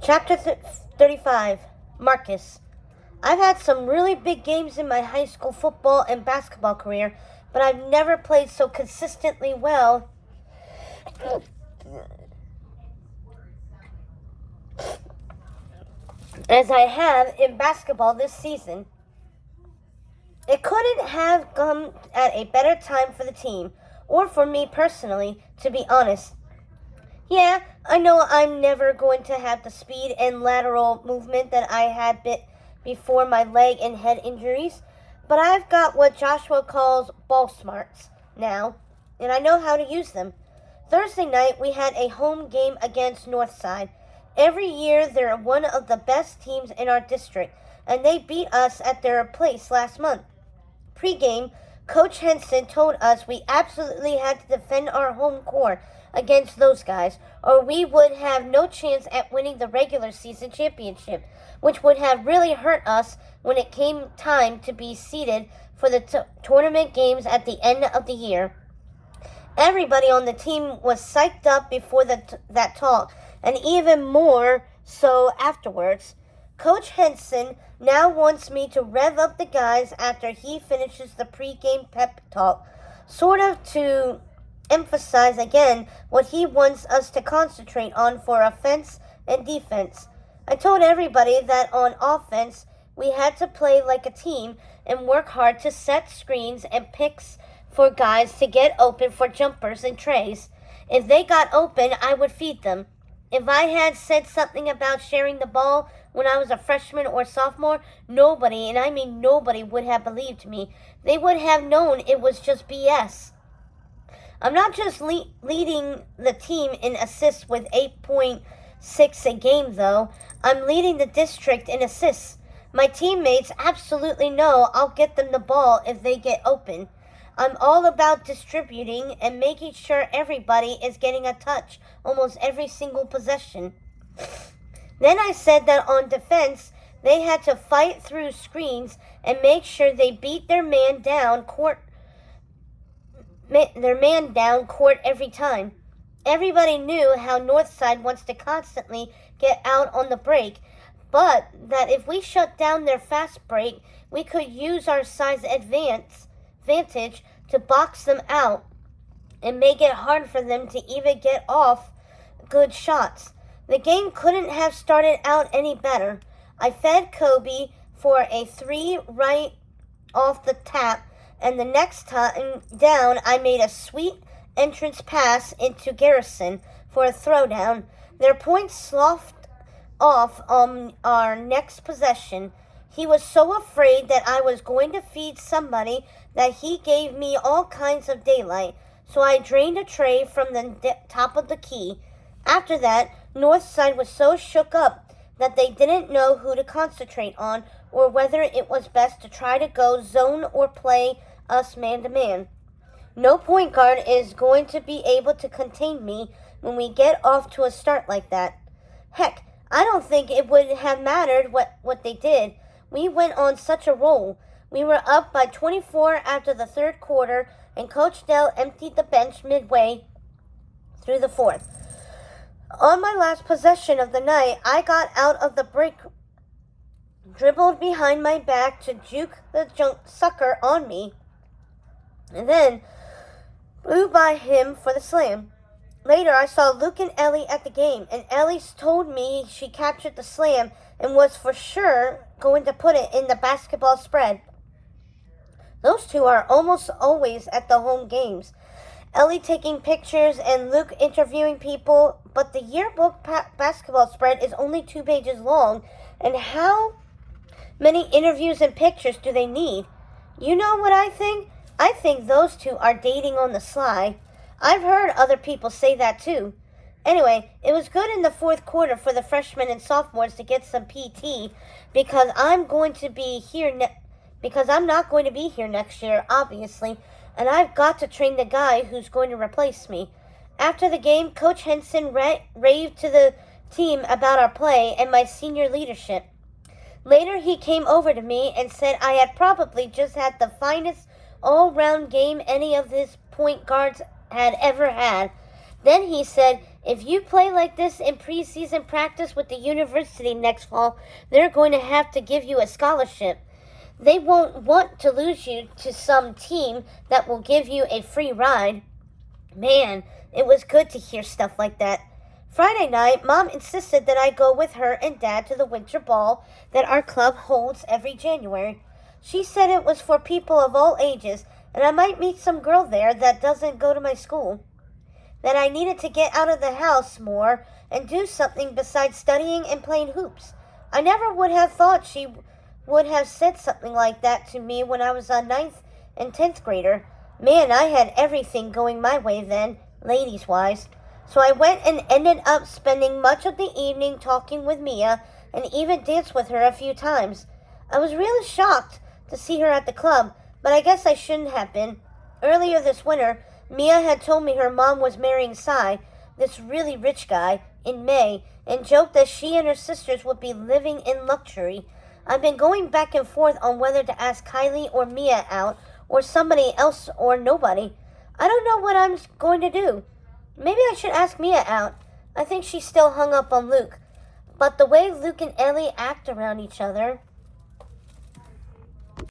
Chapter 35, Marcus. I've had some really big games in my high school football and basketball career, but I've never played so consistently well as I have in basketball this season. It couldn't have come at a better time for the team, or for me personally, to be honest. Yeah, I know I'm never going to have the speed and lateral movement that I had before my leg and head injuries, but I've got what Joshua calls ball smarts now, and I know how to use them. Thursday night, we had a home game against Northside. Every year, they're one of the best teams in our district, and they beat us at their place last month. Pre-game, Coach Henson told us we absolutely had to defend our home court against those guys, or we would have no chance at winning the regular season championship, which would have really hurt us when it came time to be seeded for the tournament games at the end of the year. Everybody on the team was psyched up before that talk, and even more so afterwards. Coach Henson now wants me to rev up the guys after he finishes the pre-game pep talk, sort of to emphasize again what he wants us to concentrate on for offense and defense. I told everybody that on offense, we had to play like a team and work hard to set screens and picks for guys to get open for jumpers and trays. If they got open, I would feed them. If I had said something about sharing the ball when I was a freshman or sophomore, nobody, and I mean nobody, would have believed me. They would have known it was just BS. I'm not just leading the team in assists with 8.6 a game, though. I'm leading the district in assists. My teammates absolutely know I'll get them the ball if they get open. I'm all about distributing and making sure everybody is getting a touch almost every single possession. Then I said that on defense, they had to fight through screens and make sure they beat their man down court every time. Everybody knew how Northside wants to constantly get out on the break, but that if we shut down their fast break, we could use our size advantage to box them out and make it hard for them to even get off good shots. The game couldn't have started out any better. I fed Kobe for a 3 right off the tap, and the next time down I made a sweet entrance pass into Garrison for a throwdown. Their points sloughed off on our next possession. He was so afraid that I was going to feed somebody that he gave me all kinds of daylight, so I drained a tray from the top of the key. After that, Northside was so shook up that they didn't know who to concentrate on or whether it was best to try to go zone or play us man-to-man. No point guard is going to be able to contain me when we get off to a start like that. Heck, I don't think it would have mattered what they did. We went on such a roll. We were up by 24 after the third quarter, and Coach Dell emptied the bench midway through the fourth. On my last possession of the night, I got out of the break, dribbled behind my back to juke the sucker on me, and then blew by him for the slam. Later, I saw Luke and Ellie at the game, and Ellie told me she captured the slam and was for sure going to put it in the basketball spread. Those two are almost always at the home games. Ellie taking pictures and Luke interviewing people, but the yearbook basketball spread is only 2 pages long, and how many interviews and pictures do they need? You know what I think? I think those two are dating on the sly. I've heard other people say that too. Anyway, it was good in the fourth quarter for the freshmen and sophomores to get some PT because I'm not going to be here next year, obviously, and I've got to train the guy who's going to replace me. After the game, Coach Henson raved to the team about our play and my senior leadership. Later, he came over to me and said I had probably just had the finest all-round game any of his point guards had ever had. Then he said, if you play like this in preseason practice with the university next fall, they're going to have to give you a scholarship. They won't want to lose you to some team that will give you a free ride. Man, it was good to hear stuff like that. Friday night, Mom insisted that I go with her and Dad to the winter ball that our club holds every January. She said it was for people of all ages, and I might meet some girl there that doesn't go to my school. That I needed to get out of the house more and do something besides studying and playing hoops. I never would have thought she would have said something like that to me when I was a 9th and 10th grader. Man, I had everything going my way then, ladies-wise. So I went and ended up spending much of the evening talking with Mia and even danced with her a few times. I was really shocked to see her at the club, but I guess I shouldn't have been. Earlier this winter, Mia had told me her mom was marrying Cy, this really rich guy, in May, and joked that she and her sisters would be living in luxury. I've been going back and forth on whether to ask Kylie or Mia out, or somebody else or nobody. I don't know what I'm going to do. Maybe I should ask Mia out. I think she's still hung up on Luke. But the way Luke and Ellie act around each other...